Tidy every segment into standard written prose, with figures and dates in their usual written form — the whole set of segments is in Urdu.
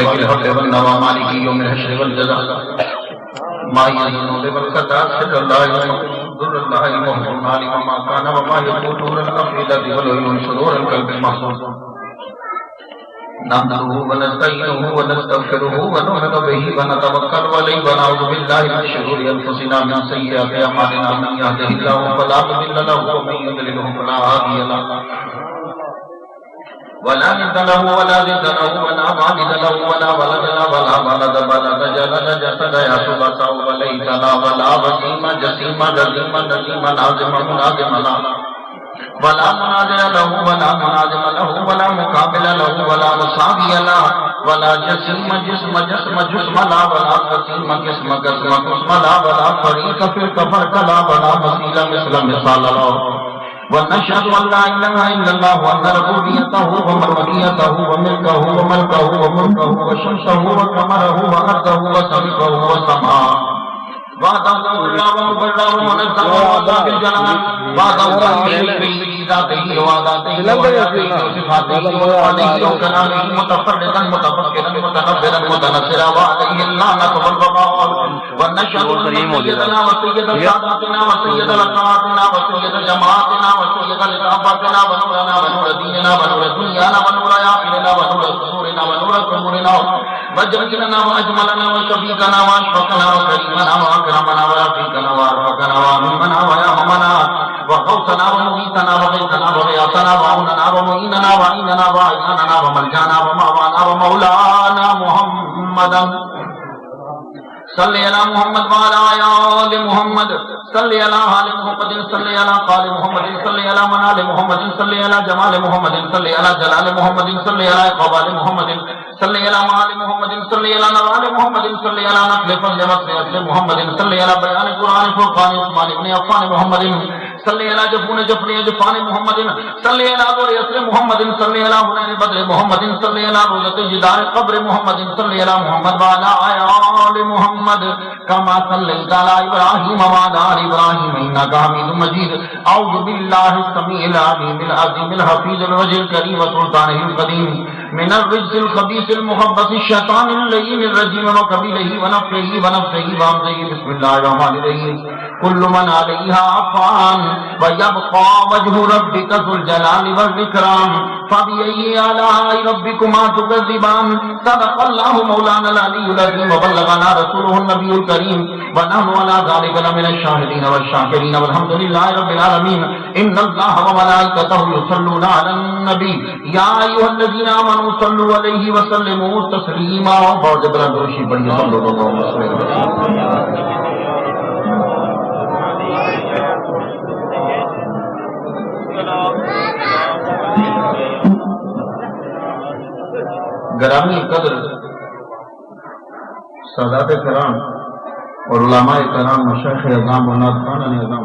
فالق الحق والنوى مالك يوم الحشر والجزاء ما يظنون بالقدر سر الله ذر الله محب المال وما كان وما يقول نور الأفئدة والعيون صدور القلب المحصور نحمده ونستعينه ونستغفره ونؤمن به ونتوكل عليه ونعوذ بالله من شرور انفسنا من سيئات اعمالنا من يهده الله فلا مضل له ومن يضلل فلا هادي له ولا ند له ولا ضد له ولا والد له ولا ولد له ولا ولد بلد جلد جسد يسوع سوى ليس له ولا وسيم جسيم جسيم نسيم نازم منازم له ولا منازل له ولا منازم له ولا مقابل له ولا مساوي له ولا جسم جسم جسم جسم لا ولا قسم قسم قسم قسم لا ولا فريق في الكفر لا ولا مثيل مثل مثال له ونشهد ان لا اله الا الله وان ربوبيته وملكيته وملكه وملكه وملكه وشمسه وقمره وارضه وسمكه وسماءه وعد الله وبلغ ونزل وعد الجلال وعد الله بذاته وعداته وعداته وصفاته وعليه وكلامه متفردا متفكرا متنبرا متنصرا وعليه اللعنة والبغاء ونشهد ان سيدنا وسيد ساداتنا وسيد لقاءاتنا وسيد جماعتنا وسيد لقاباتنا ونورنا ونور ديننا ونور دنيانا ونور آخرنا ونور صدورنا ونور قبورنا وجميلنا واجملنا وشفيقنا واشفقنا وكريمنا واكرمنا ورفيقنا وارفقنا وامنا ويامنا وغوثنا ومغيثنا وغيثنا وغياثنا وعوننا ومعيننا وعيننا وعياننا وملجانا ومأوانا ومولانا محمدا صلی علی محمد وعلی آل محمد صلی علی آل محمد صلی علی قال محمد صلی علی منال محمد صلی علی جمال محمد صلی علی جلال محمد صلی علی قبال محمد صلی علی مال محمد صلی علی نوال محمد صلی علی نقل فضل وصل محمد صلی علی بیان قرآن فرقان عثمان ابن عفان محمد صلی علی جفون جفنی جفان محمد صلی علی دور یسر محمد صلی علی حنین بدر محمد صلی علی روزت جدار قبر محمد صلی علی محمد وعلی آل محمد کما صلیت علی ابراہیم وعلی آل ابراہیم انک حمید مجید اعوذ باللہ السمیع العلیم العظیم الحفیظ الوجہ الکریم وسلطانہ القدیم من الرجس الخبیث المخبث الشیطان اللعین الرجیم وقبیلہ ونفخہ ونفثہ وہمزہ بسم اللہ الرحمن الرحیم کل من علیہا فان ویبقى وجه ربك ذو الجلال والإكرام فبأي آلاء ربكما تكذبان صدق الله مولانا العلي العظيم وبلغنا رسوله النبي الكريم ونحن على ذلك لمن الشاهدين والشاكرين والحمد لله رب العالمين إن الله وملائكته يصلون على النبي يا أيها الذين آمنوا صلوا عليه وسلموا تسليما وبعد برادرشي بڑی صلو اللہ وسلم گرامی قدر سادات کرام اور علماء کرام مشایخ اعظام و ناظران اعظام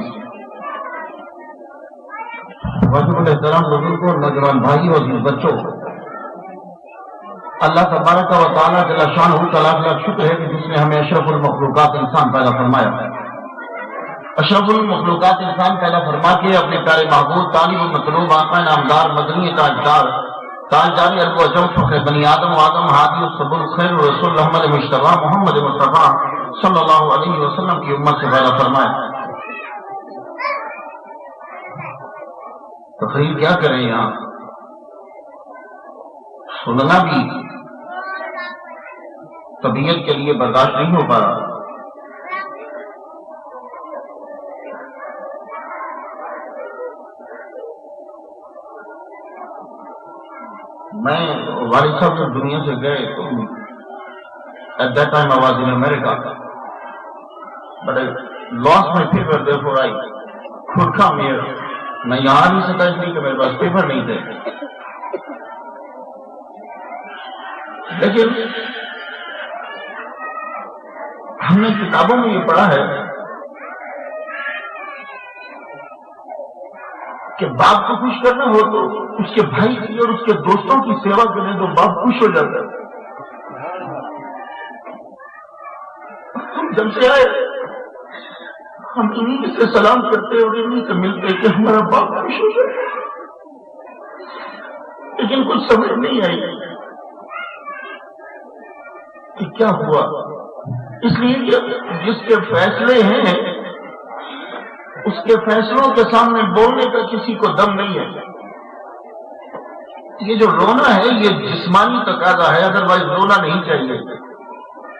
واجب الاحترام بزرگوں اور نوجوان بھائی اور بچوں اللہ تبارک و تعالیٰ جل شانہ کا لاکھ لاکھ شکر ہے کہ جس نے ہمیں اشرف المخلوقات انسان پیدا فرمایا اشرف المخلوقات انسان پیدا فرما کے اپنے پیارے محبوب طالب المطلوب آقا نامدار مدنی تاجدار تاجداری ارب و اجم فخر بنی آدم و آدم ہادی الصب الخیر رسول احمد مشتبہ محمد مصطفیٰ صلی اللہ علیہ وسلم کی امت سے پیدا فرمائے تقریر کیا کریں یہاں سننا بھی طبیعت کے لیے برداشت نہیں ہو پا رہا میں والد صاحب جب دنیا سے گئے تو at that time I was in America but I lost my paper therefore I could come here میں یہاں نہیں سکتا اس لیے کہ میرے پاس پیپر نہیں تھے لیکن ہم نے کتابوں میں یہ پڑھا ہے کہ باپ کو خوش کرنا ہو تو اس کے بھائی کی اور اس کے دوستوں کی سیوا کریں تو باپ خوش ہو جاتا ہے. ہم جب سے آئے ہم انہیں سے سلام کرتے اور انہیں سے ملتے کہ ہمارا باپ خوش ہو جائے, لیکن کچھ سمجھ نہیں آئی. کہ کیا ہوا، اس لیے کہ جس کے فیصلے ہیں اس کے فیصلوں کے سامنے بولنے کا کسی کو دم نہیں ہے۔ یہ جو رونا ہے یہ جسمانی تقاضا ہے، ادروائز رونا نہیں چاہیے،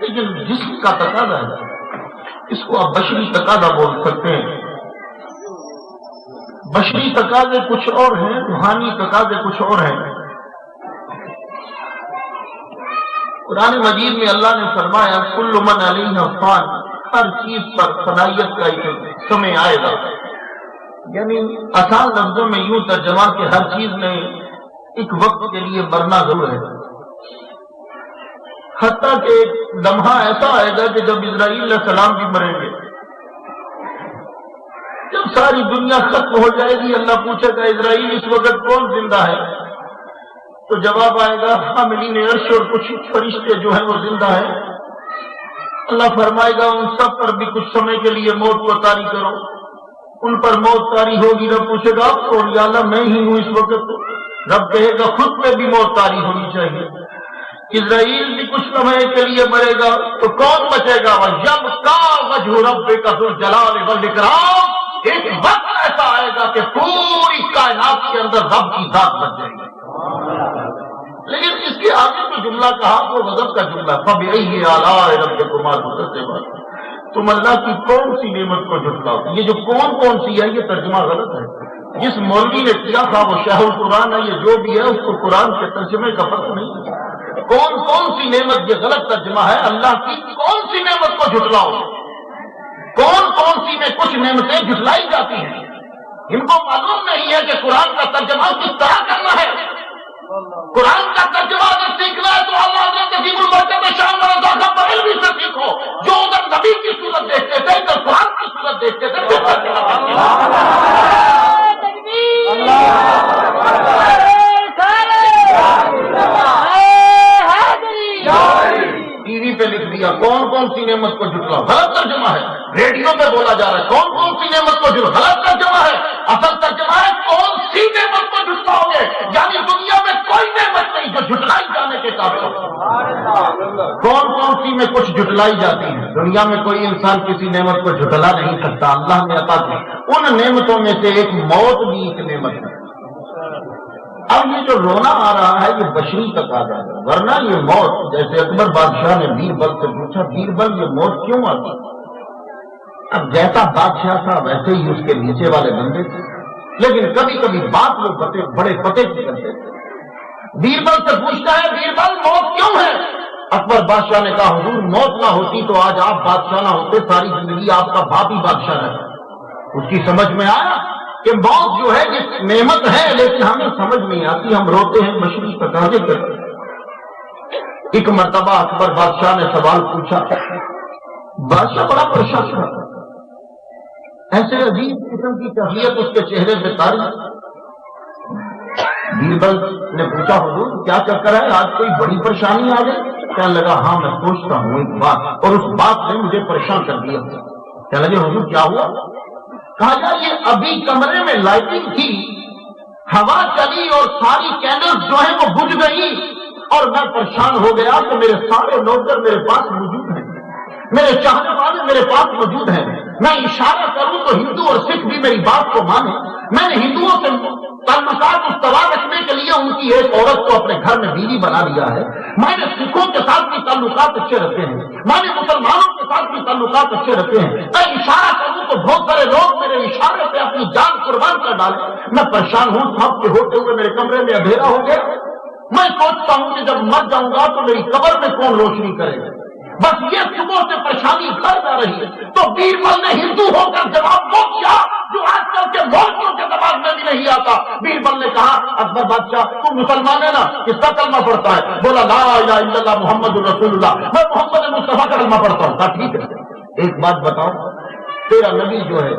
لیکن جسم کا تقاضا ہے، اس کو آپ بشری تقاضا بول سکتے ہیں۔ بشری تقاضے کچھ اور ہیں، روحانی تقاضے کچھ اور ہیں۔ قرآن مجید میں اللہ نے فرمایا کل من علیہ فان، ہر چیز پر فنائیت کا ایک سمے آئے گا، یعنی آسان لفظوں میں یوں ترجمہ کہ ہر چیز میں ایک وقت کے لیے مرنا ضرور ہے، حتیٰ کہ ایک لمحہ ایسا آئے گا کہ جب اسرائیل علیہ السلام بھی مریں گے، جب ساری دنیا ختم ہو جائے گی، اللہ پوچھے گا اسرائیل اس وقت کون زندہ ہے، تو جواب آئے گا حاملین عرش اور کچھ فرشتے جو ہیں وہ زندہ ہیں۔ اللہ فرمائے گا ان سب پر بھی کچھ سمے کے لیے موت کو طاری کرو، ان پر موت طاری ہوگی، رب پوچھے گا اور یا اللہ میں ہی ہوں اس وقت، رب کہے گا خود پہ بھی موت طاری ہونی چاہیے۔ اسرائیل بھی کچھ سمے کے لیے مرے گا تو کون بچے گا؟ وَيَبْقَىٰ وَجْهُ رَبِّكَ ذُو الْجَلَالِ وَالْإِكْرَامِ، ایک وقت ایسا آئے گا کہ پوری کائنات کے اندر رب کی ذات بچ جائے گی۔ لیکن اس کے آگے جو جملہ کہا وہ غضب کا جملہ، فَبِأَيِّ آلَاءِ رَبِّكُمَا تُكَذِّبَانِ، تم اللہ کی کون سی نعمت کو جھٹلاؤ؟ یہ جو کون سی ہے یہ ترجمہ غلط ہے، جس مولوی نے کیا تھا وہ شیخ القرآن ہے، یہ جو بھی ہے اس کو قرآن کے ترجمے کا فرق نہیں ہے۔ کون سی نعمت، یہ غلط ترجمہ ہے، اللہ کی کون سی نعمت کو جھٹلاؤ؟ کون سی میں کچھ نعمتیں جھٹلائی جاتی ہیں، ان کو معلوم نہیں ہے کہ قرآن کا ترجمہ کس طرح کرنا ہے۔ قرآن کا ترجمہ اگر سیکھنا ہے تو اللہ حضرت عظیم البرکت شاہ مرزا کا بغل بھی سے سیکھو، جو ادھر نبی کی صورت دیکھتے تھے ادھر قرآن کی صورت دیکھتے تھے۔ ٹی وی پہ لکھ دیا کون سی نعمت کو جھٹلاؤ، غلط ترجمہ ہے۔ ریڈیو پہ بولا جا رہا ہے کون سی نعمت کو جھٹلاؤ، غلط ترجمہ ہے۔ اصل ترجمہ ہے کون سی نعمت کو جھٹلاؤ گے، یعنی دنیا میں کوئی نعمت نہیں جو جھٹلائی جانے کے قابل ہو۔ کون سی میں کچھ جھٹلائی جاتی ہے، دنیا میں کوئی انسان کسی نعمت کو جھٹلا نہیں سکتا، اللہ نے عطا کی ان نعمتوں میں سے ایک موت بھی ایک نعمت ہے۔ اب یہ جو رونا آ رہا ہے یہ بشری تقاضا ہے، ورنہ یہ موت، جیسے اکبر بادشاہ نے بیربل سے پوچھا بیربل یہ موت کیوں آتی؟ اب جیسا بادشاہ تھا ویسے ہی اس کے نیچے والے بندے تھے، لیکن کبھی کبھی بات وہ بڑے پتے کی کرتے تھے۔ بیربل سے پوچھتا ہے بیربل موت کیوں ہے؟ اکبر بادشاہ نے کہا حضور موت نہ ہوتی تو آج آپ بادشاہ نہ ہوتے، ساری زندگی آپ کا باپ ہی بادشاہ رہتا۔ اس کی سمجھ میں آیا کہ موت جو ہے یہ نعمت ہے لیکن ہمیں سمجھ نہیں آتی، ہم روتے ہیں بشری تقاضے کرتے ہیں۔ ایک مرتبہ اکبر بادشاہ نے سوال پوچھا، بادشاہ بڑا پریشان تھا، ایسے عجیب قسم کی کیفیت اس کے چہرے پہ تاری۔ بیربل نے پوچھا حضور کیا چکر ہے، آج کوئی بڑی پریشانی آ گئی؟ کہنے لگا ہاں میں سوچتا ہوں ایک بات، اور اس بات نے مجھے پریشان کر دیا۔ کہنے لگے حضور کیا ہوا؟ کہا جائے یہ ابھی کمرے میں لائٹنگ تھی، ہوا چلی اور ساری کینڈلز جو ہیں وہ بجھ گئی، اور میں پریشان ہو گیا کہ میرے سارے نوکر میرے پاس موجود ہیں، میرے چاہنے والے میرے پاس موجود ہیں، میں اشارہ کروں تو ہندو اور سکھ بھی میری بات کو مانے۔ میں نے ہندوؤں سے تعلقات استوار رکھنے کے لیے ان کی ایک عورت کو اپنے گھر میں بیوی بنا لیا ہے، میں نے سکھوں کے ساتھ بھی تعلقات اچھے رکھے ہیں، میں نے مسلمانوں کے ساتھ بھی تعلقات اچھے رکھے ہیں، میں اشارہ کروں تو بہت سارے لوگ میرے اشارے پہ اپنی جان قربان کر ڈالیں، میں پریشان ہوں، سب کے ہوتے ہوئے میرے کمرے میں اندھیرا ہو گیا، میں سوچتا ہوں کہ جب مر جاؤں گا تو میری قبر میں کون روشنی کرے گا، بس یہ صبح سے پریشانی گھر جا رہی ہے۔ تو بیربل نے ہندو ہو کر جواب وہ کیا جو آج کل کے مولویوں کے دماغ میں بھی نہیں آتا۔ بیربل نے کہا اکبر بادشاہ تو مسلمان ہے نا، کس کا کلمہ پڑھتا ہے؟ بولا لا الہ الا اللہ محمد الرسول اللہ، میں محمد مصطفیٰ کا کلمہ پڑھتا ہوں۔ کہا ٹھیک ہے ایک بات بتاؤ، تیرا نبی جو ہے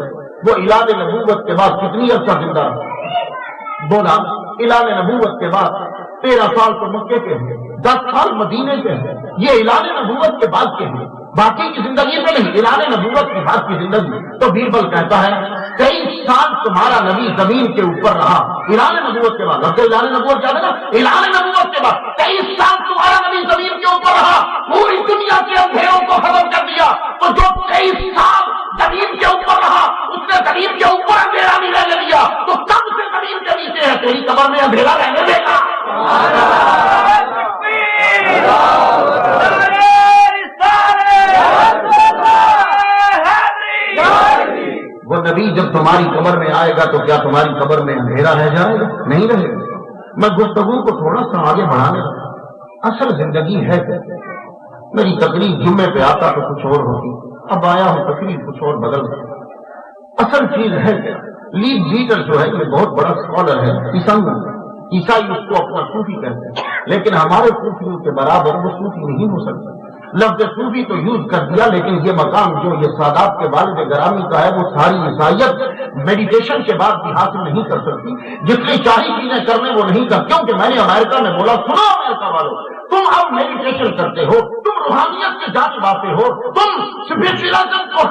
وہ اعلان نبوت کے بعد کتنی عرصہ زندہ رہا؟ بولا اعلان نبوت کے بعد 13 سال تو مکے کے ہیں، 10 سال مدینے کے ہیں، یہ اعلان نبوت کے بعد کے ہیں، باقی کی زندگی میں نہیں، اعلان نبوت کے بعد کی زندگی۔ تو بیربل کہتا ہے 23 سال تمہارا نبی زمین کے اوپر رہا اعلان نبوت کے بعد، اب تو اعلان نبوت کیا ہے نا، اعلان نبوت کے بعد 23 سال تمہارا نبی زمین کے اوپر رہا، پوری جب تمہاری قبر میں آئے گا تو کیا تمہاری قبر میں اندھیرا رہ جائے گا؟ نہیں رہے گا۔ میں گفتگو کو تھوڑا سا آگے بڑھانے لگا۔ اصل زندگی ہے کیا؟ میری تقریر جمعے پہ آتا تو کچھ اور ہوتی، اب آیا ہوں تقریر کچھ اور بدل گئی۔ اصل چیز ہے کیا؟ لیڈر جو ہے یہ بہت بڑا اسکالر ہے، عیسائی اس کو اپنا صوفی کہتے ہیں، لیکن ہمارے صوفیوں کے برابر وہ صوفی نہیں ہو سکتا۔ لفظ صوفی تو یوز کر دیا، لیکن یہ مقام جو یہ سادات کے والد گرامی کا ہے وہ ساری عیسائیت میڈیٹیشن کے بعد بھی حاصل نہیں کر سکتی۔ جتنی چاہی چیزیں کرنے وہ نہیں کر، کیونکہ میں نے امریکہ میں بولا، سنو امریکہ والوں، تم اب میڈیٹیشن کرتے ہو، تم روحانیت سے جانچ پاتے ہو، تم اسپرچوئلزم کو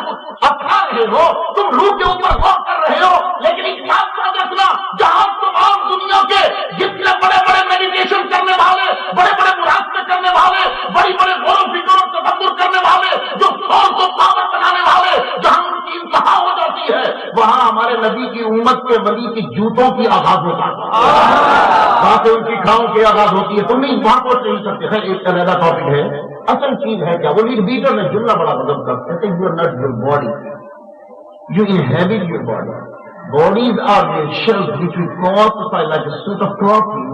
اپنا رہے ہو، تم روح کے اوپر غور کر رہے ہو، لیکن ایک بات یاد رکھنا، جہاں تمام دنیا کے جتنے بڑے بڑے میڈیٹیشن کرنے والے، بڑے بڑے مراقبے کرنے والے، بڑی بڑے غور و فکر اور تفکر کرنے والے، جو فورس و پاور بنانے والے، جہاں ان کی انتہا ہو جاتی ہے، وہاں ہمارے نبی کی امت کے ولی کی جوتوں کی آغاز ہوتا ہے، وہاں سے ان کی کھاؤں کی آغاز ہوتی ہے۔ تم نہیں وہاں پہنچ نہیں سکتے۔ خیر ایک علیحدہ ٹاپک ہے۔ اصل چیز ہے کیا؟ وہ لیڈر نے جملہ بڑا مدد کرتے ہیں، you are not your body, you inhabit your body, bodies are your shells which we کاپify like a suit of copy.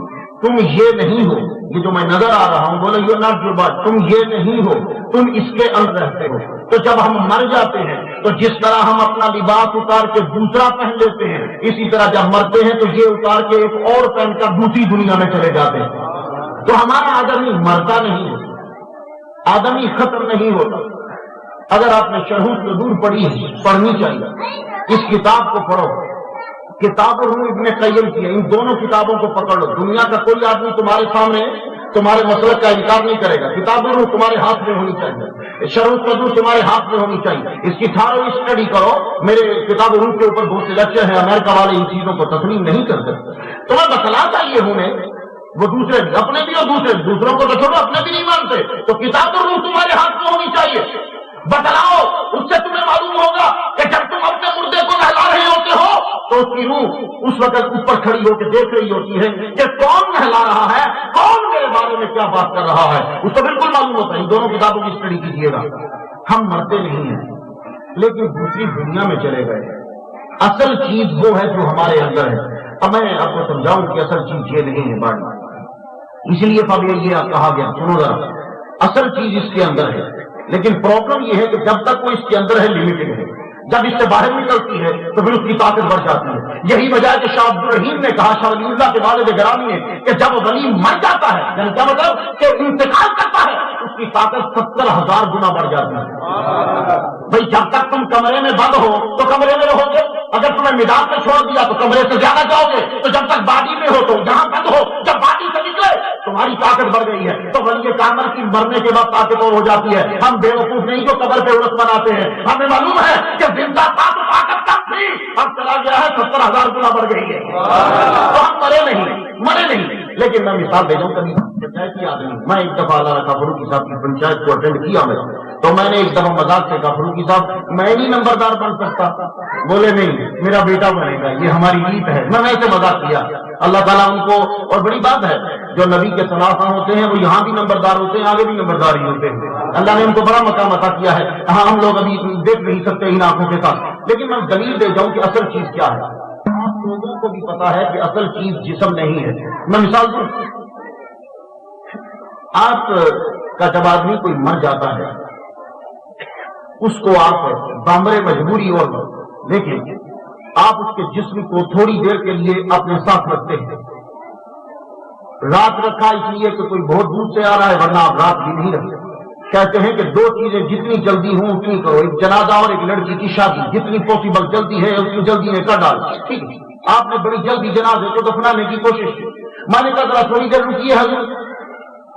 تم یہ نہیں ہو، یہ جو میں نظر آ رہا ہوں، بولے you are not your body, تم یہ نہیں ہو، تم اس کے اندر رہتے ہو۔ تو جب ہم مر جاتے ہیں تو جس طرح ہم اپنا لباس اتار کے دوسرا پہن لیتے ہیں، اسی طرح جب مرتے ہیں تو یہ اتار کے ایک اور پہن کر دوسری دنیا میں چلے جاتے ہیں۔ تو ہمارا آدمی مرتا نہیں ہے، آدمی ختم نہیں ہوتا۔ اگر آپ نے شرح صدور پڑھنی چاہیے، اس کتاب کو پڑھو، کتاب ابن قیم کی ہے، ان دونوں کتابوں کو پکڑ لو۔ دنیا کا کوئی آدمی تمہارے سامنے تمہارے مسلک کا انکار نہیں کرے گا۔ کتاب تمہارے ہاتھ میں ہونی چاہیے، شرح صدور تمہارے ہاتھ میں ہونی چاہیے، اس کی تھارو اسٹڈی کرو۔ میرے کتاب کے اوپر بہت سے لیکچر ہیں، امریکہ والے ان چیزوں کو تسلیم نہیں کرتے۔ تو میں بتلاتا یہ ہوں، وہ دوسرے اپنے بھی اور دوسروں کو تو چھوڑو، اپنے بھی نہیں مانتے، تو کتاب تمہارے ہاتھ میں ہونی چاہیے۔ بتلاؤ، اس سے تمہیں معلوم ہوگا کہ جب تم اپنے مردے کو نہلا رہے ہوتے ہو تو اس کی روح اس وقت اوپر کھڑی ہو کے دیکھ رہی ہوتی ہے کہ کون نہلا رہا ہے، کون میرے بارے میں کیا بات کر رہا ہے، اس کو بالکل معلوم ہوتا ہے۔ ان دونوں کتابوں کی اسٹڈی کیجیے گا۔ ہم مرتے نہیں ہیں لیکن دوسری دنیا میں چلے گئے۔ اصل چیز وہ ہے جو ہمارے اندر ہے۔ اب میں آپ کو سمجھاؤں کہ اصل چیز یہ نہیں ہے باڈی، اس لیے اب یہ کہا گیا، سنو ذرا، اصل چیز اس کے اندر ہے، لیکن پرابلم یہ ہے کہ جب تک وہ اس کے اندر ہے لمیٹڈ ہے، جب اس سے باہر نکلتی ہے تو پھر اس کی طاقت بڑھ جاتی ہے۔ یہی وجہ ہے کہ شاہ عبد الرحیم نے کہا، شاہ ولی اللہ کے والد گرامی نے، کہ جب ولی مر جاتا ہے، یعنی کیا مطلب کہ انتقال کرتا ہے، اس کی طاقت 70,000 گنا بڑھ جاتی ہے۔ بھائی جب تک تم کمرے میں بند ہو تو کمرے میں رہو گے، اگر تمہیں میدان پہ چھوڑ دیا تو کمرے سے زیادہ جاؤ گے، تو جب تک باڈی میں ہو تو جہاں بند ہو، جب باڈی سے نکلے تمہاری طاقت بڑھ گئی ہے۔ تو ولی کامل کی مرنے کے بعد طاقت اور ہو جاتی ہے۔ ہم بے وقوف نہیں جو قبر پہ عرس مناتے ہیں، ہمیں معلوم ہے کہ زندہ تھا تو طاقت کم تھی، اب چلا گیا ہے 70,000 گنا بڑھ گئی ہے۔ تو ہم مرے نہیں، لیکن میں مثال دے دوں، کبھی پنچایتی آدمی، میں ایک دفعہ اللہ رکھا فروخی صاحب کی پنچایت کو اٹینڈ کیا میں، تو میں نے ایک دفعہ مذاق سے کہا، فروخی صاحب میں نہیں نمبردار بن سکتا؟ بولے نہیں، میرا بیٹا بنے گا، یہ ہماری نیت ہے۔ میں ایسے مذاق کیا۔ اللہ تعالیٰ ان کو، اور بڑی بات ہے، جو نبی کے صنافہ ہوتے ہیں وہ یہاں بھی نمبردار ہوتے ہیں، آگے بھی نمبردار ہی ہوتے ہیں۔ اللہ نے ان کو بڑا مقام عطا کیا ہے، ہاں ہم لوگ ابھی دیکھ نہیں سکتے ان آنکھوں کے ساتھ، لیکن میں دلیل دے جاؤں کہ اصل چیز کیا ہے۔ آپ لوگوں کو بھی پتا ہے کہ اصل چیز جسم نہیں ہے۔ میں مثال دوں، آپ کا جب آدمی کوئی مر جاتا ہے، اس کو آپ بامرے مجبوری اور دیکھیں، آپ اس کے جسم کو تھوڑی دیر کے لیے اپنے ساتھ رکھتے ہیں۔ رات رکھا اس لیے کہ کوئی بہت دور سے آ رہا ہے، ورنہ آپ رات بھی نہیں رکھتے۔ کہتے ہیں کہ دو چیزیں جتنی جلدی ہوں اتنی کرو، ایک جنازہ اور ایک لڑکی کی شادی، جتنی پاسبل جلدی ہے اتنی جلدی میں کر ڈال۔ ٹھیک ہے، آپ نے بڑی جلدی جنازے کو دفنانے کی کوشش کی۔ میں نے کہا ذرا تھوڑی دیر رکیے حضرت،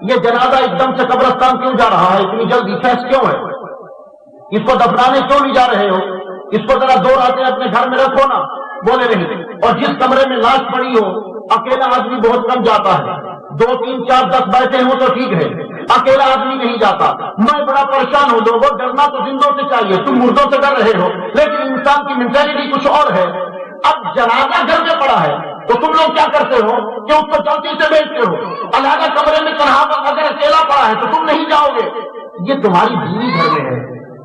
یہ جنازہ ایک دم سے قبرستان کیوں جا رہا ہے، اتنی جلدی فیس کیوں ہے، اس کو دفنانے کیوں نہیں جا رہے ہو، اس کو ذرا 2 راتیں اپنے گھر میں رکھو نا۔ بولے نہیں، اور جس کمرے میں لاش پڑی ہو، اکیلا آدمی بہت کم جاتا ہے، 2 3 4 10 بیٹھے ہوں تو ٹھیک ہے، اکیلا آدمی نہیں جاتا۔ میں بڑا پریشان ہوں، لوگوں ڈرنا تو زندوں سے چاہیے، تم مردوں سے ڈر رہے ہو، لیکن انسان کی مینٹیلٹی کچھ اور ہے۔ اب جنازہ گھر میں پڑا ہے تو تم لوگ کیا کرتے ہو کہ اس کو جلدی سے بیچتے ہو، علیحدہ کمرے میں تنہا اگر اکیلا پڑا ہے تو تم نہیں جاؤ گے۔ یہ تمہاری بیوی گھر میں ہے،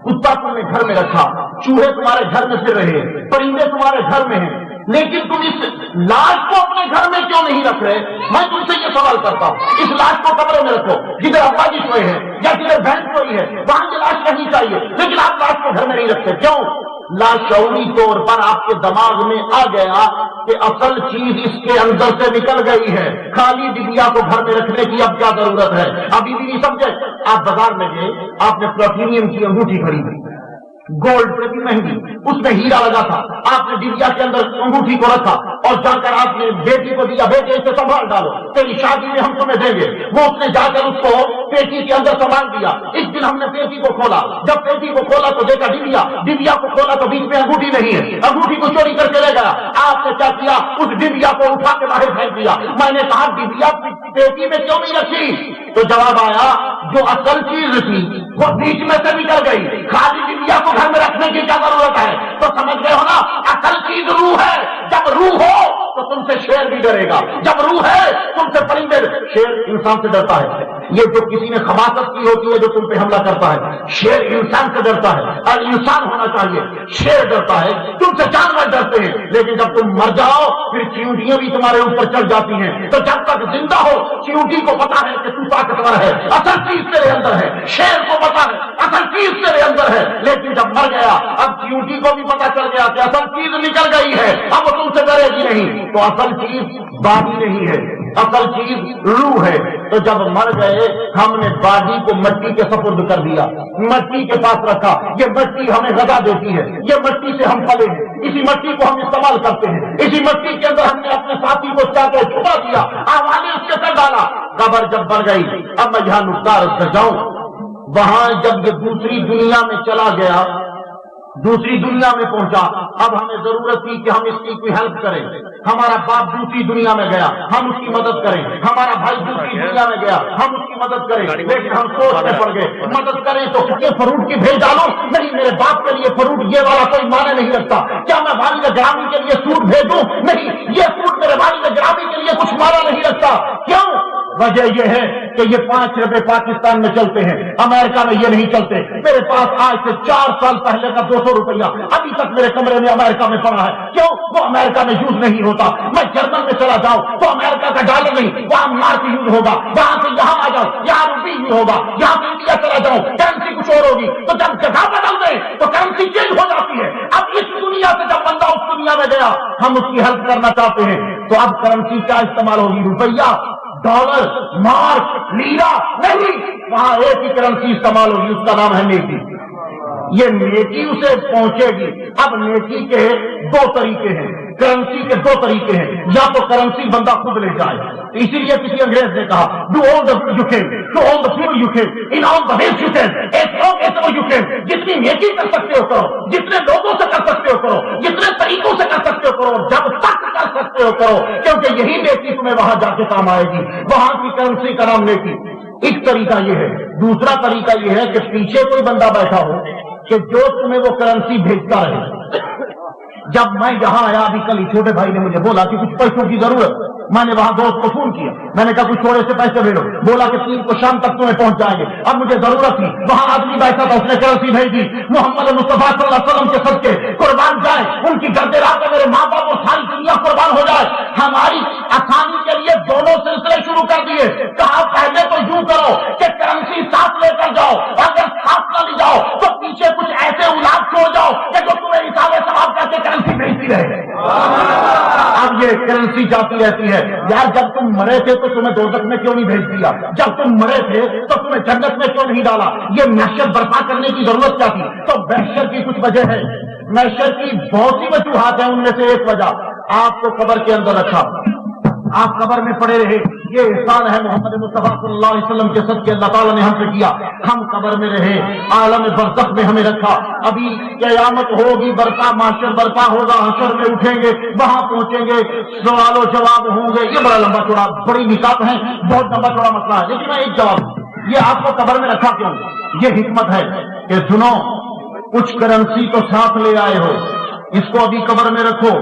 کتا تم نے گھر میں رکھا، چوہے تمہارے گھر میں پھر رہے ہیں، پرندے تمہارے گھر میں ہیں، لیکن تم اس لاش کو اپنے گھر میں کیوں نہیں رکھ رہے؟ میں تم سے یہ سوال کرتا ہوں، اس لاش کو کمرے میں رکھو جدھر ابا جی سوئے ہیں یا جدھر بہن سوئی ہے، وہاں یہ لاش نہیں چاہیے، لیکن آپ لاش کو گھر میں نہیں رکھتے کیوں؟ لاشعوری طور پر آپ کے دماغ میں آ گیا کہ اصل چیز اس کے اندر سے نکل گئی ہے، خالی ڈبیا کو گھر میں رکھنے کی اب کیا ضرورت ہے؟ ابھی بھی نہیں سمجھے؟ آپ بازار میں گئے، آپ نے پلاٹینیم کی انگوٹھی خریدی، گولڈ سے بھی مہنگی، اس میں ہیرا لگا تھا، آپ نے ڈبیا کے اندر انگوٹھی کو رکھا اور جا کر آپ نے بیٹی کو دیا، بیٹے اسے سنبھال ڈالو، تیری شادی میں ہم تمہیں دیں گے، وہ اس نے جا کر اس کو پیٹی کے اندر سنبھال دیا۔ ایک دن ہم نے پیٹی کو کھولا، جب پیٹی کو کھولا تو دیکھا ڈبیا، ڈبیا کو کھولا تو بیچ میں انگوٹھی نہیں ہے، انگوٹھی کو چوری کر کے لے گیا۔ آپ نے کیا کیا؟ اس ڈبیا کو اٹھا کے باہر پھینک دیا۔ میں نے کہا ڈبیا پیٹی میں کیوں نہیں رکھی؟ تو جواب آیا جو اصل چیز تھی وہ بیچ میں سے نکل گئی، خالی ڈبیا کو گھر میں رکھنے کی کیا ضرورت ہے؟ تو سمجھ گئے ہو نا، اصل چیز روح ہے، جب روح ہو تو تم سے شیر بھی ڈرے گا، جب روح ہے تم سے پرندے، شیر انسان سے ڈرتا ہے، یہ جو کسی نے خباثت کی ہوتی ہے جو تم پہ حملہ کرتا ہے، شیر انسان سے ڈرتا ہے، اور انسان ہونا چاہیے، شیر ڈرتا ہے، تم سے جانور ڈرتے ہیں، لیکن جب تم مر جاؤ پھر چیونٹیاں بھی تمہارے اوپر چڑھ جاتی ہیں، تو جب تک زندہ ہو چیونٹی کو پتا ہے کہ تو طاقتور ہے، اصل چیز تیرے اندر ہے، شیر کو پتا ہے اصل چیز تیرے اندر ہے، لیکن جب مر گیا اب چیونٹی کو بھی پتا چل گیا کہ اصل چیز نکل گئی ہے، اب وہ تم سے ڈرے گی نہیں، تو اصل چیز باڈی نہیں ہے، اصل چیز روح ہے۔ تو جب مر گئے ہم نے باڈی کو مٹی کے سپرد کر دیا، مٹی کے پاس رکھا، یہ مٹی ہمیں غذا دیتی ہے، یہ مٹی سے ہم پلے ہیں، اسی مٹی کو ہم استعمال کرتے ہیں، اسی مٹی کے اندر ہم نے اپنے ساتھی کو چاہتے چھپا دیا، آوانے اس کے سر ڈالا۔ قبر جب بڑھ گئی، اب میں یہاں نقطہ کر جاؤں، وہاں جب یہ دوسری دنیا میں چلا گیا، دوسری دنیا میں پہنچا، اب ہمیں ضرورت تھی کہ ہم اس کی کوئی ہیلپ کریں، ہمارا باپ دوسری دنیا میں گیا ہم اس کی مدد کریں، ہمارا بھائی دوسری دنیا میں گیا ہم اس کی مدد کریں، لیکن ہم سوچ میں پڑ گئے مدد کریں تو کتنے فروٹ کی بھیج ڈالو؟ نہیں، میرے باپ کے لیے فروٹ یہ والا کوئی معنی نہیں رکھتا، کیا میں والد گرامی کے لیے سوٹ بھیجوں؟ نہیں، یہ سوٹ میرے والد گرامی کے لیے کچھ معنی نہیں رکھتا۔ کیوں؟ وجہ یہ ہے کہ یہ 5 روپے پاکستان میں چلتے ہیں، امریکہ میں یہ نہیں چلتے۔ میرے پاس آج سے 4 سال پہلے کا 200 روپیہ ابھی تک میرے کمرے میں امریکہ میں پڑا ہے، کیوں؟ وہ امریکہ میں یوز نہیں ہوتا۔ میں جرمن میں چلا جاؤں تو امریکہ کا ڈالر نہیں، وہاں مارک یوز ہوگا، وہاں سے یہاں آ جاؤ یہاں روپی یوز ہوگا، یہاں سے انڈیا چلا جاؤں کرنسی کچھ اور ہوگی، تو جب جگہ بدل دیں تو کرنسی چینج ہو جاتی ہے۔ اب اس دنیا سے جب بندہ اس دنیا میں گیا، ہم اس کی ہیلپ کرنا چاہتے ہیں، تو اب کرنسی کیا استعمال ہوگی؟ روپیہ، ڈالر، مارک، لیرا نہیں، وہاں ایک ہی کرنسی استعمال ہوگی، اس کا نام ہے نیکی۔ یہ نیکی اسے پہنچے گی۔ اب نیکی کے 2 طریقے ہیں، کرنسی کے 2 طریقے ہیں، یا تو کرنسی بندہ خود لے جائے، اسی لیے کسی انگریز نے کہا do all the good you can, do all the pure you can, in all the ways you can, as long as ever you can, جتنی نیکی کر سکتے ہو کرو، جتنے لوگوں سے کر سکتے ہو کرو، جتنے طریقوں سے کر سکتے ہو کرو، جب تک کر سکتے ہو کرو، کیونکہ یہی نیکی تمہیں وہاں جا کے کام آئے گی، وہاں کی کرنسی کا نام نیکی۔ ایک طریقہ یہ ہے، دوسرا طریقہ یہ ہے کہ پیچھے کوئی بندہ بیٹھا ہو کہ جو تمہیں وہ کرنسی بھیجتا رہے۔ جب میں یہاں آیا ابھی کل چھوٹے بھائی نے مجھے بولا کہ کچھ پیسوں کی ضرورت، میں نے وہاں دوست کو فون کیا، میں نے کہا کچھ تھوڑے سے پیسے بھیجو، بولا کہ 3 کو شام تک تمہیں پہنچ جائیں گے۔ اب مجھے ضرورت تھی، وہاں آدمی بیٹھا تھا، اس نے کرنسی بھیج دی، محمد مصطفیٰ صلی اللہ علیہ وسلم کے صدقے قربان جائے، ان کی گردے رات میں میرے ماں باپ اور ساری دنیا قربان ہو جائے۔ ہماری آسانی کے لیے دونوں سلسلے شروع کر دیے، کہا پہلے تو یوں کرو کہ کرنسی ساتھ لے کر جاؤ، اگر ساتھ نہ لے جاؤ تو پیچھے کچھ ایسے اولاد چھوڑ جاؤ کہ جو تمہیں حساب ثواب کر کے کرنسی بھیجتی رہے۔ اب یہ کرنسی جاتی رہتی ہے، یار جب تم مرے تھے تو تمہیں دوزخ میں کیوں نہیں بھیج دیا؟ جب تم مرے تھے تو تمہیں جنت میں کیوں نہیں ڈالا؟ یہ معیشت برپا کرنے کی ضرورت کیا تھی؟ تو معیشت کی کچھ وجہ ہے، معیشت کی بہت سی وجوہات ہیں، ان میں سے ایک وجہ آپ کو قبر کے اندر رکھا، آپ قبر میں پڑے رہے، یہ احسان ہے محمد مصطفیٰ صلی اللہ علیہ وسلم کے صدقے اللہ تعالیٰ نے ہم سے کیا، ہم قبر میں رہے، عالم برزخ میں ہمیں رکھا، ابھی قیامت ہوگی، برپا معاشر برپا ہوگا، حشر میں اٹھیں گے، وہاں پہنچیں گے، سوال و جواب ہوں گے، یہ بڑا لمبا چوڑا بڑی نکات ہے، بہت لمبا چوڑا مسئلہ ہے، لیکن میں ایک جواب، یہ آپ کو قبر میں رکھا کیوں؟ یہ حکمت ہے کہ سنو، کچھ کرنسی تو ساتھ لے آئے ہو، اس کو ابھی قبر میں رکھو،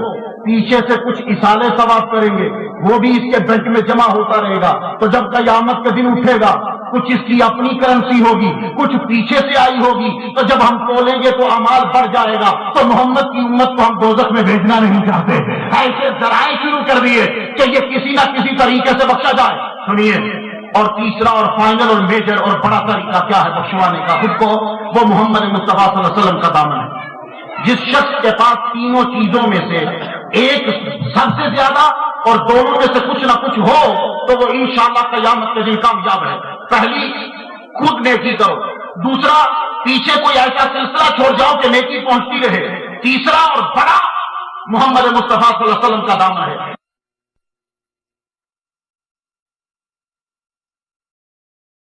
پیچھے سے کچھ اصالے ثواب کریں گے، وہ بھی اس کے بینک میں جمع ہوتا رہے گا، تو جب قیامت کے دن اٹھے گا کچھ اس کی اپنی کرنسی ہوگی، کچھ پیچھے سے آئی ہوگی، تو جب ہم تولیں گے تو اعمال بڑھ جائے گا۔ تو محمد کی امت کو ہم دوزخ میں بھیجنا نہیں چاہتے، ایسے ذرائع شروع کر دیے کہ یہ کسی نہ کسی طریقے سے بخشا جائے۔ سنیے، اور تیسرا اور فائنل اور میجر اور بڑا طریقہ کیا ہے بخشوانے کا خود کو؟ وہ محمد مصطفیٰ صلی اللہ علیہ وسلم کا دامن ہے۔ جس شخص کے پاس تینوں چیزوں میں سے ایک سب سے زیادہ اور دونوں میں سے کچھ نہ کچھ ہو تو وہ انشاءاللہ قیامت کے دن کامیاب ہے۔ پہلی، خود نیکی کرو۔ دوسرا، پیچھے کوئی ایسا سلسلہ چھوڑ جاؤ کہ نیکی پہنچتی رہے۔ تیسرا اور بڑا محمد مصطفیٰ صلی اللہ علیہ وسلم کا دامن ہے۔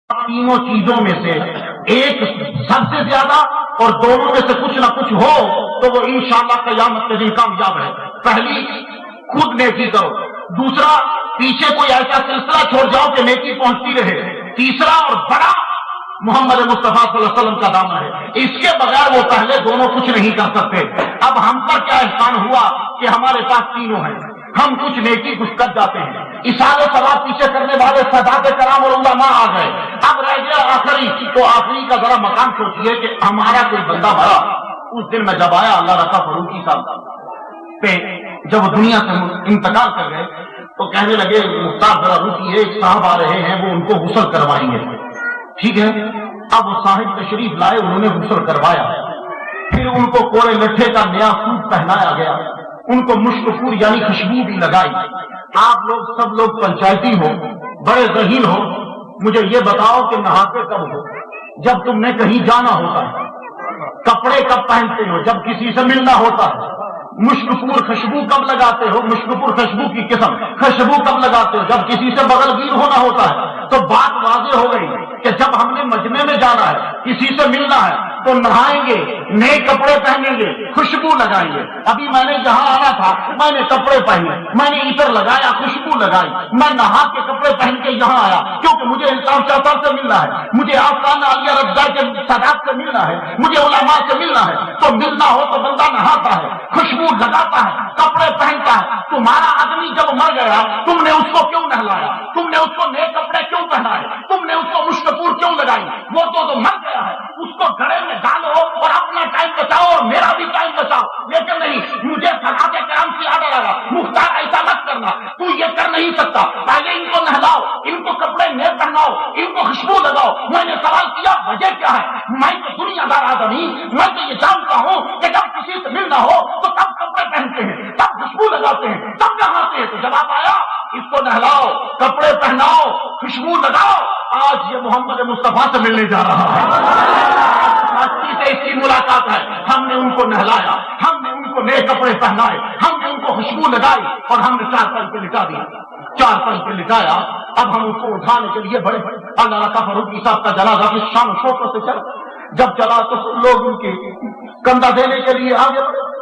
تینوں چیزوں میں سے ایک سب سے زیادہ اور دونوں میں سے کچھ نہ کچھ ہو تو وہ انشاءاللہ قیامت کے دن کامیاب ہے۔ پہلی، خود نیکی کرو۔ دوسرا، پیچھے کوئی ایسا سلسلہ چھوڑ جاؤ کہ نیکی پہنچتی رہے۔ تیسرا اور بڑا محمد مصطفیٰ صلی اللہ علیہ وسلم کا دامن ہے۔ اس کے بغیر وہ پہلے دونوں کچھ نہیں کر سکتے۔ اب ہم پر کیا احسان ہوا کہ ہمارے پاس تینوں ہیں، ہم کچھ نیکی کچھ کر جاتے ہیں۔ اشارے ثواب پیچھے کرنے والے سادات کرام اور علماء آ گئے، اب رہ گیا آخری۔ تو آخری کا ذرا مقام سوچیے کہ ہمارا کوئی بندہ مرا اس دن میں جب آیا اللہ رکھا فاروقی صاحب پہ، جب وہ دنیا سے انتقال کر گئے تو کہنے لگے مختار ذرا رکیے، ایک صاحب آ رہے ہیں وہ ان کو غسل کروائیں گے۔ ٹھیک ہے، اب وہ صاحب تشریف لائے، انہوں نے غسل کروایا، پھر ان کو کوڑے لٹھے کا نیا سوٹ پہنایا گیا، ان کو مشک پور یعنی خوشبو بھی لگائی۔ آپ لوگ سب لوگ پنچایتی ہو، بڑے ذہین ہو، مجھے یہ بتاؤ کہ نہاتے کب ہو؟ جب تم نے کہیں جانا ہوتا ہے۔ کپڑے کب پہنتے ہو؟ جب کسی سے ملنا ہوتا ہے۔ مشک پور خوشبو کب لگاتے ہو؟ مشک پور خوشبو کی قسم خوشبو کب لگاتے ہو؟ جب کسی سے بغل گیر ہونا ہوتا ہے۔ تو بات واضح ہو گئی کہ جب ہم نے مجمع میں جانا ہے، کسی سے ملنا ہے تو نہائیں گے، نئے کپڑے پہنیں گے، خوشبو لگائیں گے۔ ابھی میں نے جہاں آنا تھا میں نے کپڑے پہنے، میں نے عطر لگایا، خوشبو لگائی، میں نہا کے کپڑے پہن کے یہاں آیا کیونکہ مجھے الطاف شاہ صاحب سے ملنا ہے، مجھے آستانہ عالیہ رضا کے سادات سے ملنا ہے، مجھے علماء سے ملنا ہے۔ تو ملنا ہو تو بندہ نہاتا ہے، خوشبو لگاتا ہے، کپڑے پہنتا ہے۔ تمہارا آدمی جب مر گیا تم نے اس کو کیوں نہلایا؟ تم نے اس کو نئے کپڑے کیوں پہنائے؟ تم نے اس کو مشک پور کیوں لگائی؟ وہ تو مر گیا ہے، اس کو گڑے میں ڈالو اور اپنا ٹائم بچاؤ اور میرا بھی ٹائم بچاؤ۔ لیکن نہیں، مجھے صحابہ کرام سے یاد آ رہا، مختار ایسا مت کرنا، تو یہ کر نہیں سکتا۔ پہلے ان کو نہلاؤ، ان کو کپڑے نئے پہناؤ، ان کو خوشبو لگاؤ۔ میں نے سوال کیا وجہ کیا ہے؟ میں تو دنیا دار آدمی، میں تو یہ جانتا ہوں کہ جب کسی سے ملنا ہو تو تب کپڑے پہنتے ہیں، تب خوشبو لگاتے ہیں، تب نہاتے ہیں۔ تو جواب آیا اس کو نہلاؤ، کپڑے پہناؤ، خوشبو لگاؤ۔ آج یہ محمد مصطفیٰ سے ملنے جا رہا ہے، سے اس کی ملاقات ہے۔ ہم نے ان کو نہلایا، ہم نے ان کو نئے کپڑے پہنائے، ہم نے ان کو خوشبو لگائی اور ہم نے چارپائی پہ لٹا دیا، چارپائی پہ لٹایا۔ اب ہم اس کو اٹھانے کے لیے بڑے اللہ رکھا فاروقی صاحب کا جنازہ کی شان و شوکت سے چلا۔ جب چلا تو لوگ ان کے کندھا دینے کے لیے آگے بڑھے۔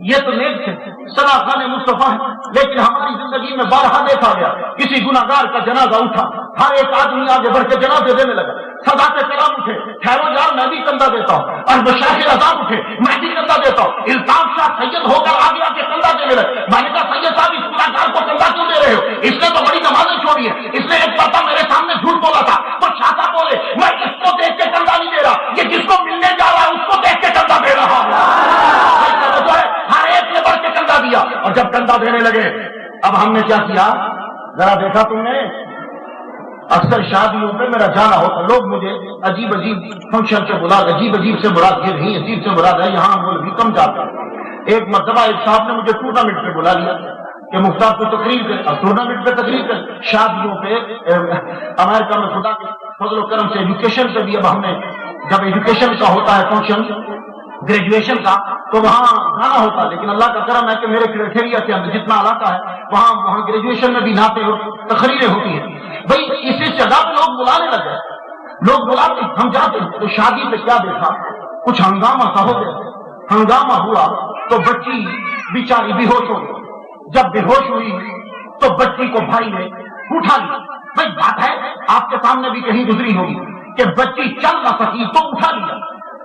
یہ تو نیک تھے، سنا خان مصطفیٰ ہے، لیکن ہماری زندگی میں بارہا دیکھا گیا کسی گناہگار کا جنازہ اٹھا، ہر ایک آدمی آگے بڑھ کے جنازے دینے لگا۔ صداقت کرام اٹھے، ٹھہرو یار میں بھی کندھا دیتا ہوں، اور بشاہر آزاد اٹھے، میں بھی کندھا دیتا ہوں۔ الطاف شاہ سید ہو کر آگے آ کے کندھا دینے لگے۔ میں نے کہا سید صاحب اس گناہگار کو کندھا کیوں دے رہے ہو؟ اس نے تو بڑی نمازیں چھوڑی ہے، اس نے ایک مرتبہ میرے سامنے جھوٹ بولا تھا۔ تو شاہ صاحب بولے میں اس کو دیکھ کے کندھا نہیں دے رہا، یہ جس کو ملنے جا رہا ہے اس کو دیکھ کے کندھا دے رہا ہوں۔ ہر ایک نے بڑھ کے کندھا دیا، اور جب کندھا دینے لگے اب ہم نے کیا کیا ذرا دیکھا تم نے؟ اکثر شادیوں پہ میرا جانا ہوتا، لوگ مجھے عجیب عجیب فنکشن سے بلا، عجیب عجیب سے مراد یہ نہیں، عجیب سے مراد ہے یہاں مول بھی کم جاتا۔ ایک مرتبہ ایک صاحب نے مجھے ٹورنامنٹ پہ بلا لیا کہ مختار کو تقریر کر، اب ٹورنامنٹ پہ تقریر کر، شادیوں پہ امریکہ میں خدا کے فضل و کرم سے ایجوکیشن سے بھی اب ہم نے جب ایجوکیشن کا ہوتا ہے فنکشن گریجویشن کا تو وہاں گانا ہوتا ہے، لیکن اللہ کا کرم ہے کہ میرے کرائٹیریا کے اندر جتنا علاقہ ہے وہاں گریجویشن میں بھی نعتیں اور تقریریں ہوتی ہیں۔ بھائی اسی جگہ پہ لوگ بلانے لگے، لوگ بلاتے ہم جاتے ہیں۔ تو شادی پہ کیا دیکھا، کچھ ہنگامہ سا ہو گیا۔ ہنگامہ ہوا تو بچی بیچاری بے ہوش ہو گئی۔ جب بے ہوش ہوئی تو بچی کو بھائی نے اٹھا لیا۔ بھائی بات ہے آپ کے سامنے بھی کہیں گزری ہوگی کہ بچی چل نہ سکی تو اٹھا لیا۔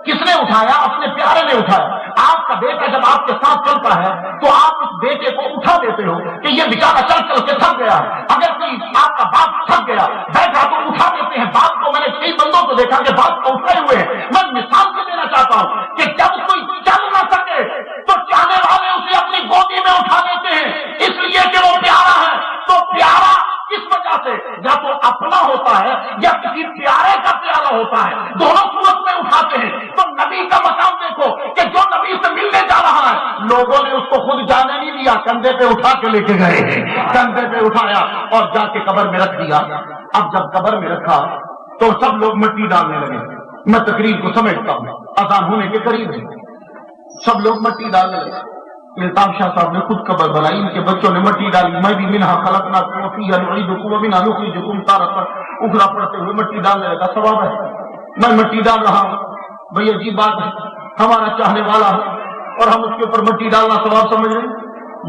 کس نے اٹھایا؟ اپنے پیارے نے اٹھایا۔ آپ کا بیٹا جب آپ کے ساتھ چلتا ہے تو آپ اس بیٹے کو اٹھا دیتے ہو کہ یہ بیچارہ چل چل کے تھک گیا ہے. اگر کوئی آپ کا باپ تھک گیا بیٹا تو اٹھا دیتے ہیں. باپ کو میں نے کئی بندوں کو دیکھا کہ باپ کو اٹھائے ہوئے ہیں. میں مثال سے دینا چاہتا ہوں کہ جب کوئی چل نہ سکے تو چاہنے والے اسے اپنی گودی میں اٹھا دیتے ہیں, اس لیے کہ وہ پیارا ہے. تو پیارا کس وجہ سے, یا تو اپنا ہوتا ہے یا کسی پیارے کا پیارا ہوتا ہے, دونوں صورت میں اٹھاتے ہیں. تو نبی کا مقام دیکھو کہ جو نبی سے ملنے جا رہا ہے لوگوں نے اس کو خود جانے نہیں دیا, کندھے پہ اٹھا کے لے کے گئے, کندھے پہ اٹھایا اور جا کے قبر میں رکھ دیا. اب جب قبر میں رکھا تو سب لوگ مٹی ڈالنے لگے. میں تقریر کو سمجھتا ہوں, اذان ہونے کے قریب ہے, سب لوگ مٹی ڈالنے لگے. الطاف شاہ صاحب نے خود قبر بنائی, ان کے بچوں نے مٹی ڈالی. میں بھی منہا خلقناکم وفیہا نعیدکم ومنہا نخرجکم تارۃ اخری پڑھتے ہوئے مٹی ڈالنے لگا. ثواب ہے, میں مٹی ڈال رہا ہوں. بھئی عجیب بات ہے, ہمارا چاہنے والا ہے اور ہم اس کے اوپر مٹی ڈالنا ثواب سمجھ رہے ہیں.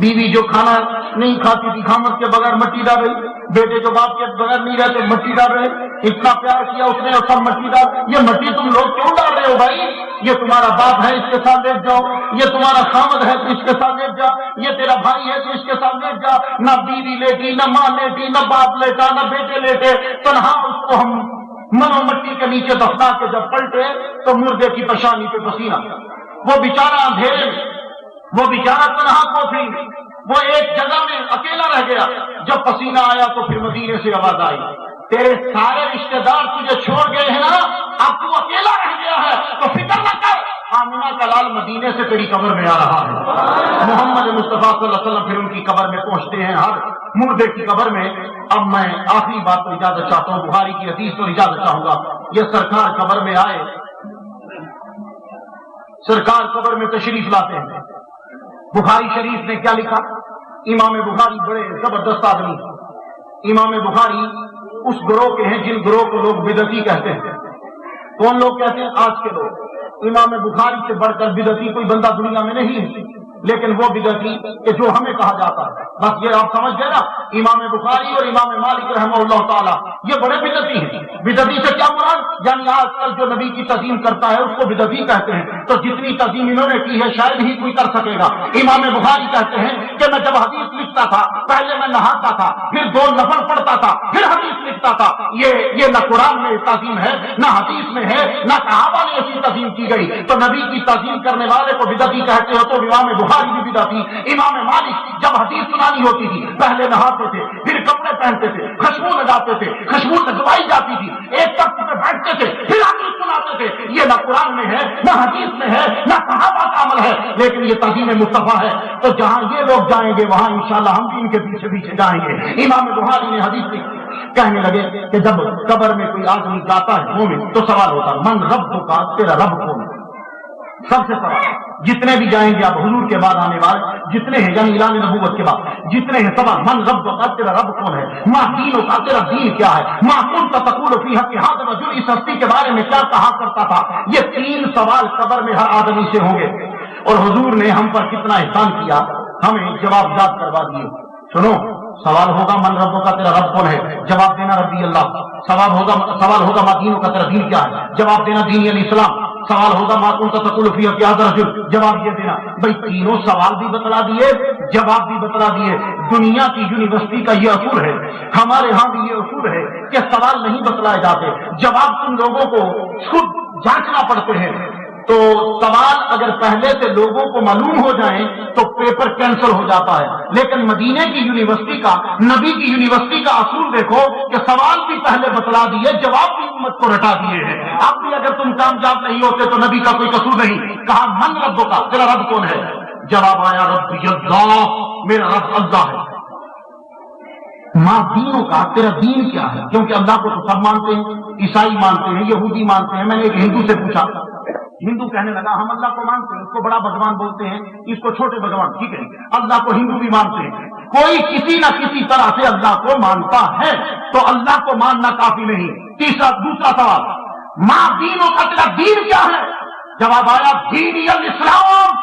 بیوی جو کھانا نہیں کھاتی تھی خامد کے بغیر مٹی ڈال رہی, بیٹے جو باپ کے بغیر نہیں رہتے مٹی ڈال رہے. اتنا پیار کیا اس نے اور سب مٹی ڈال. یہ مٹی تم لوگ کیوں ڈال رہے ہو بھائی؟ یہ تمہارا باپ ہے, اس کے ساتھ لیٹ جاؤ. یہ تمہارا خامد ہے تو اس کے ساتھ لیٹ جا. یہ تیرا بھائی ہے تو اس کے ساتھ لیٹ جا. نہ بیوی لیٹی, نہ ماں لیٹی, نہ باپ لیٹا, نہ بیٹے لیٹے. تنہا اس کو ہم منو مٹی کے نیچے دفنا کے جب پلٹے تو مردے کی پشانی پہ پسینہ. وہ بیچارہ اندھیرے میں, وہ بیچارہ تنہا کو تھی, وہ ایک جگہ میں اکیلا رہ گیا. جب پسینہ آیا تو پھر مدینے سے آواز آئی, تیرے سارے رشتہ دار تجھے چھوڑ گئے ہیں نا, اب تو اکیلا رہ گیا ہے تو فکر نہ کر, آمنہ کا لال مدینے سے تیری قبر میں آ رہا ہے. محمد مصطفیٰ صلی اللہ علیہ وسلم پھر ان کی قبر میں پہنچتے ہیں, ہر مردے کی قبر میں. اب میں آخری بات پر اجازت چاہتا ہوں, بخاری کی حدیث پر اجازت چاہوں گا. یہ سرکار قبر میں آئے, سرکار قبر میں تشریف لاتے ہیں. بخاری شریف نے کیا لکھا؟ امام بخاری بڑے زبردست آدمی. امام بخاری اس گروہ کے ہیں جن گروہ کو لوگ بدعتی کہتے ہیں. کون لوگ کہتے ہیں؟ آج کے لوگ. امام بخاری سے بڑھ کر بدعتی کوئی بندہ دنیا میں نہیں ہے, لیکن وہ بدعتی کہ جو ہمیں کہا جاتا ہے. بس یہ آپ سمجھ گئے نا, امام بخاری اور امام مالک رحمہ اللہ تعالیٰ یہ بڑے بدعتی ہیں. بدعتی سے کیا مراد؟ یعنی آج کل جو نبی کی تعظیم کرتا ہے اس کو بدعتی کہتے ہیں. تو جتنی تعظیم انہوں نے کی ہے شاید ہی کوئی کر سکے گا. امام بخاری کہتے ہیں کہ میں جب حدیث لکھتا تھا پہلے میں نہاتا تھا, پھر 2 نفل پڑھتا تھا, پھر حدیث لکھتا تھا. یہ نہ قرآن میں تعظیم ہے, نہ حدیث میں ہے, نہ صحابہ نے ایسی تعظیم کی گئی. تو نبی کی تعظیم کرنے والے کو بدعتی کہتے ہو تو امام بخاری بھی بدعتی. امام مالک جب حدیث سنانی ہوتی تھی پہلے نہاتے تھے, پھر کپڑے پہنتے تھے, خوشبو لگاتے تھے, خوشبو لگوائی جاتی تھی, ایک تخت پہ بیٹھتے تھے, پھر حدیث سناتے تھے. یہ نہ قرآن میں ہے, نہ حدیث میں ہے, نہ صحابہ کا عمل ہے, لیکن یہ تعظیم مصطفیٰ ہے. تو جہاں یہ لوگ جائیں گے وہاں انشاءاللہ ہم بھی ان کے پیچھے پیچھے جائیں گے. امام بخاری نے حدیث لکھی, کہنے لگے کہ جب قبر میں کوئی آدمی جاتا ہے مومن تو سوال ہوتا ہے من رب کا, تیرا رب کون ہے؟ سب سے سوال. جتنے بھی جائیں گے اب حضور کے بعد آنے والے جتنے ہیں, یعنی اعلان نبوت کے بعد جتنے ہیں, سوال من رب کا, تیرا رب کون ہے؟ ما دین کا, تیرا دین کیا ہے؟ ما كنت تقول في حق هذا الرجل, اس ہستی کے بارے میں کیا کہا کرتا تھا؟ یہ 3 سوال قبر میں ہر آدمی سے ہوں گے. اور حضور نے ہم پر کتنا احسان کیا, ہمیں جواب یاد کروا دیے. سنو, سوال ہوگا من رب کا, تیرا رب کون ہے؟ جواب دینا ربی اللہ. سوال ہوگا ما دین کا, تیرا دین کیا ہے؟ جواب دینا دین الاسلام. سوال ہوگا ما كنت تقول في حق هذا الرجل, جواب یہ دینا. بھائی تینوں سوال بھی بتلا دیے, جواب بھی بتلا دیے. دنیا کی یونیورسٹی کا یہ اصول ہے, ہمارے ہاں بھی یہ اصول ہے کہ سوال نہیں بتلائے جاتے, جواب تم لوگوں کو خود جانچنا پڑتے ہیں. تو سوال اگر پہلے سے لوگوں کو معلوم ہو جائیں تو پیپر کینسل ہو جاتا ہے. لیکن مدینے کی یونیورسٹی کا, نبی کی یونیورسٹی کا اصول دیکھو کہ سوال بھی پہلے بتلا دیے, جواب بھی امت کو رٹا دیے ہیں. اب بھی اگر تم کامیاب نہیں ہوتے تو نبی کا کوئی قصور نہیں. کہا من رب کا, تیرا رب کون ہے؟ جواب آیا ربی اللہ, میرا رب اللہ ہے. ماں دینوں کا, تیرا دین کیا ہے؟ کیونکہ اللہ کو تو سب مانتے ہیں, عیسائی مانتے ہیں, یہودی مانتے ہیں. میں نے ایک ہندو سے پوچھا, ہندو کہنے لگا ہم اللہ کو مانتے ہیں, اس کو بڑا بھگوان بولتے ہیں, اس کو چھوٹے بھگوان. ٹھیک ہے, اللہ کو ہندو بھی مانتے ہیں. کوئی کسی نہ کسی طرح سے اللہ کو مانتا ہے, تو اللہ کو ماننا کافی نہیں. دوسرا سوال, ماں دینوں کا, تیرا دین کیا ہے؟ جواب آیا دین الاسلام,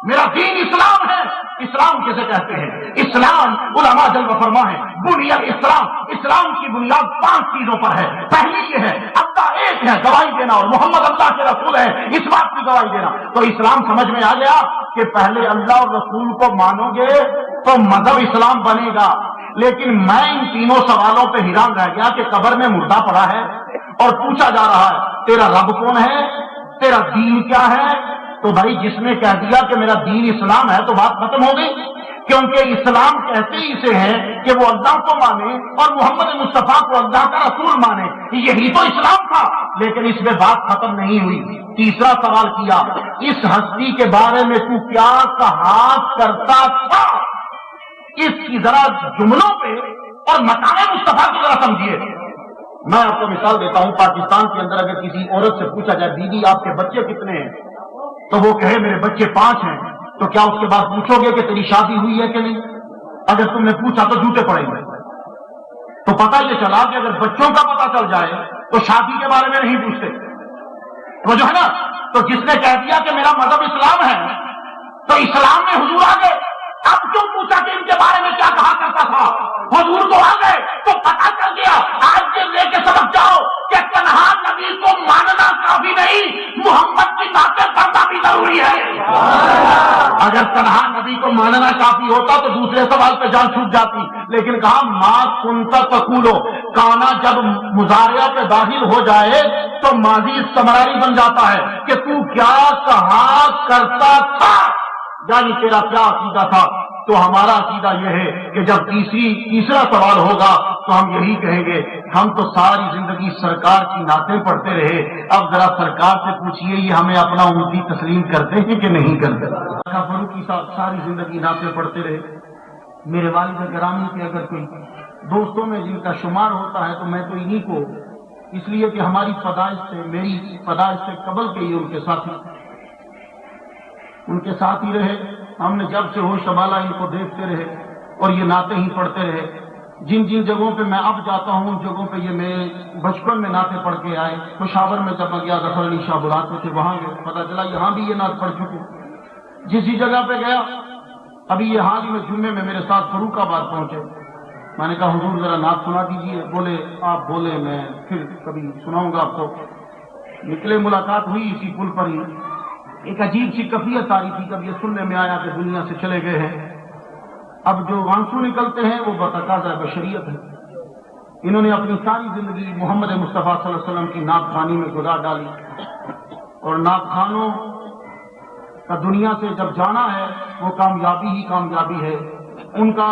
میرا دین اسلام ہے. اسلام کیسے کہتے ہیں؟ اسلام علماء جلوہ فرما ہے بنیاد اسلام. اسلام کی بنیاد 5 چیزوں پر ہے. پہلی یہ ہے اللہ ایک ہے گواہی دینا اور محمد اللہ کے رسول ہے اس بات کی گواہی دینا. تو اسلام سمجھ میں آ گیا کہ پہلے اللہ اور رسول کو مانو گے تو مذہب اسلام بنے گا. لیکن میں ان تینوں سوالوں پہ حیران رہ گیا کہ قبر میں مردہ پڑا ہے اور پوچھا جا رہا ہے تیرا رب کون ہے، تیرا دین کیا ہے. تو بھائی جس نے کہہ دیا کہ میرا دین اسلام ہے تو بات ختم ہو گئی. کیونکہ اسلام کہتے ہی اسے ہیں کہ وہ اللہ کو مانے اور محمد مصطفیٰ کو اللہ کا رسول مانے. یہی تو اسلام تھا. لیکن اس میں بات ختم نہیں ہوئی. تیسرا سوال کیا اس ہستی کے بارے میں تو کیا کہا کرتا تھا. اس کی ذرا جملوں پہ اور مقام مصطفیٰ کو ذرا سمجھیے. میں آپ کو مثال دیتا ہوں. پاکستان کے اندر اگر کسی عورت سے پوچھا جائے بیوی آپ کے بچے کتنے ہیں تو وہ کہے میرے بچے 5 ہیں تو کیا اس کے بعد پوچھو گے کہ تیری شادی ہوئی ہے کہ نہیں؟ اگر تم نے پوچھا تو جھوٹے پڑیں گے. تو پتہ یہ چلا کہ اگر بچوں کا پتہ چل جائے تو شادی کے بارے میں نہیں پوچھتے. وہ جو ہے نا تو جس نے کہہ دیا کہ میرا مذہب اسلام ہے تو اسلام میں حضور آ گئے. اب کیوں پوچھا کہ ان کے بارے میں کیا کہا کرتا تھا؟ حضور تو آ گئے تو پتہ چل گیا. آج یہ لے کے سبق جاؤ کہ تنہا نبی کو ماننا کافی نہیں، محمد کی نعتیں پڑھنا بھی ضروری ہے. اگر تنہا نبی کو ماننا کافی ہوتا تو دوسرے سوال پہ جان چھوٹ جاتی. لیکن کہا ما کنت تقولو، کانا جب مضارعہ پہ داخل ہو جائے تو ماضی استمراری بن جاتا ہے کہ تو کیا کہا کرتا تھا، یعنی تیرا کیا عقیدہ تھا. تو ہمارا عقیدہ یہ ہے کہ جب تیسرا سوال ہوگا تو ہم یہی کہیں گے ہم تو ساری زندگی سرکار کی نعتیں پڑھتے رہے. اب ذرا سرکار سے پوچھئے یہ ہمیں اپنا امتی تسلیم کرتے ہیں کہ نہیں کرتے. فاروقی صاحب ساری زندگی نعتیں پڑھتے رہے. میرے والد گرامی کے اگر کوئی دوستوں میں جن کا شمار ہوتا ہے تو میں تو انہی کو، اس لیے کہ ہماری پیدائش سے، میری پیدائش سے قبل کے یہ ان کے ساتھ ہی رہے. ہم نے جب سے ہوش سنبھالا ان کو دیکھتے رہے اور یہ نعتیں ہی پڑھتے رہے. جن جن جگہوں پہ میں اب جاتا ہوں ان جگہوں پہ یہ میرے بچپن میں نعتیں پڑھ کے آئے. پشاور میں جب میں گیا ظفر علی شاہ بلاتے تھے وہاں گئے، پتہ چلا یہاں بھی یہ نعت پڑھ چکے. جس جگہ پہ گیا ابھی یہ حال ہی میں جمعے میں میرے ساتھ فروخ آباد پہنچے. میں نے کہا حضور ذرا نعت سنا دیجیے. بولے آپ بولے میں پھر کبھی سناؤں گا آپ کو. نکلے ملاقات ہوئی اسی پل پر ہی. ایک عجیب سی کیفیت آ رہی تھی. کب یہ سننے میں آیا کہ دنیا سے چلے گئے ہیں. اب جو آنسو نکلتے ہیں وہ بتقاضۂ بشریت ہے. انہوں نے اپنی ساری زندگی محمد مصطفیٰ صلی اللہ علیہ وسلم کی نعت خوانی میں گزار ڈالی اور نعت خوانوں کا دنیا سے جب جانا ہے وہ کامیابی ہی کامیابی ہے. ان کا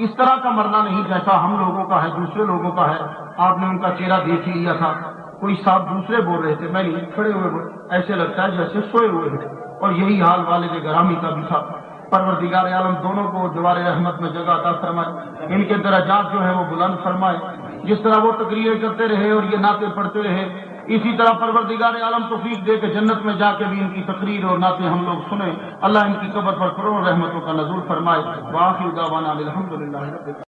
اس طرح کا مرنا نہیں جیسا ہم لوگوں کا ہے، دوسرے لوگوں کا ہے. آپ نے ان کا چہرہ دیکھ ہی لیا تھا. کوئی صاحب دوسرے بول رہے تھے، میں نہیں، کھڑے ہوئے ایسے لگتا ہے جیسے سوئے ہوئے ہیں. اور یہی حال والد گرامی کا بھی تھا. پروردگار عالم دونوں کو جوار رحمت میں جگہ عطا فرمائے. ان کے درجات جو ہیں وہ بلند فرمائے. جس طرح وہ تقریریں کرتے رہے اور یہ نعتیں پڑھتے رہے اسی طرح پروردگار عالم توفیق دے کہ جنت میں جا کے بھی ان کی تقریر اور نعتیں ہم لوگ سنیں. اللہ ان کی قبر پر کروڑوں رحمتوں کا نزول فرمائے. وآخر دعوانا الحمدللہ رب العالمین.